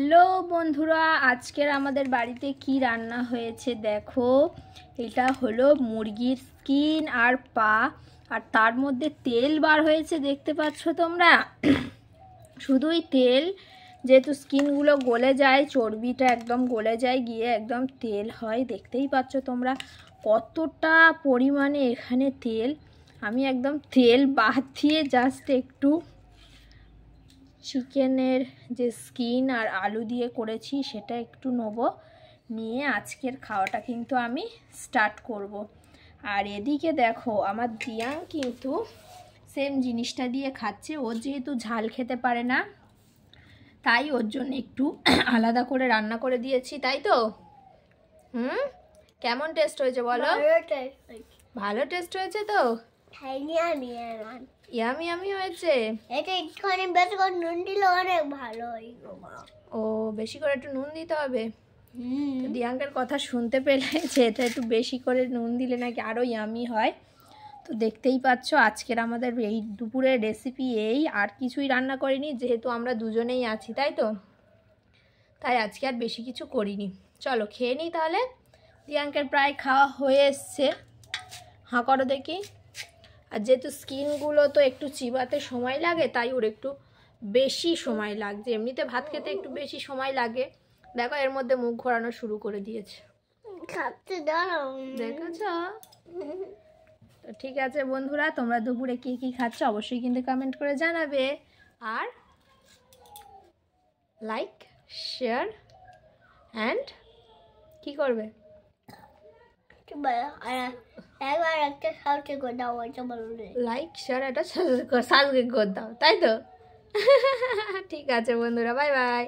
Hello বন্ধুরা, আজকের আমাদের বাড়িতে কি রান্না হয়েছে দেখো। এটা হলো মুরগির স্কিন আর পা, আর তার মধ্যে তেল বার হয়েছে, দেখতে পাচ্ছ তোমরা। শুধুই তেল, যেহেতু স্কিনগুলো গলে যায়, চর্বিটা একদম গলে যায়, গিয়ে একদম তেল হয়। দেখতেই পাচ্ছ তোমরা কতটা পরিমাণে এখানে তেল। আমি একদম তেল বাদ দিয়ে জাস্ট একটু চিকেনের যে স্কিন আর আলু দিয়ে করেছি সেটা একটু নেবো, নিয়ে আজকের খাওয়াটা কিন্তু আমি স্টার্ট করব। আর এদিকে দেখো আমার দিয়াং কিন্তু সেম জিনিসটা দিয়ে খাচ্ছে। ও যেহেতু ঝাল খেতে পারে না, তাই ওর জন্য একটু আলাদা করে রান্না করে দিয়েছি, তাই তো? কেমন টেস্ট হয়েছে বলো? ভালো টেস্ট হয়েছে তো? ইয়ামি ইয়ামি হয়েছে। এটা একটুখানি বেশি করে নুন দিলে অনেক ভালো হয়। ও, বেশি করে একটু নুন দিতে হবে। দিয়াঙ্কের কথা শুনতে পেলেছে, এটা একটু বেশি করে নুন দিলে নাকি আরও ইয়ামি হয়। তো দেখতেই পাচ্ছ আজকের আমাদের এই দুপুরের রেসিপি এই, আর কিছুই রান্না করিনি, যেহেতু আমরা দুজনেই আছি, তাই তো? তাই আজকে আর বেশি কিছু করিনি। চলো খেয়ে নিই তাহলে। দিয়াঙ্কের প্রায় খাওয়া হয়ে এসছে। হাঁ করো দেখি। আর যেহেতু স্কিনগুলো তো একটু চিবাতে সময় লাগে, তাই ওর একটু বেশি সময় লাগছে। এমনিতে ভাত খেতে একটু বেশি সময় লাগে। দেখো এর মধ্যে মুখ ঘোরানো শুরু করে দিয়েছে। দেখেছ? তো ঠিক আছে বন্ধুরা, তোমরা দুপুরে কি কি খাচ্ছ অবশ্যই কিন্তু কমেন্ট করে জানাবে। আর লাইক, শেয়ার অ্যান্ড কি করবে? একবার একটা সাবস্ক্রাইব করে দাও, লাইক শেয়ার একটা সাবস্ক্রাইব করে দাও, তাই তো? ঠিক আছে বন্ধুরা, বাই বাই।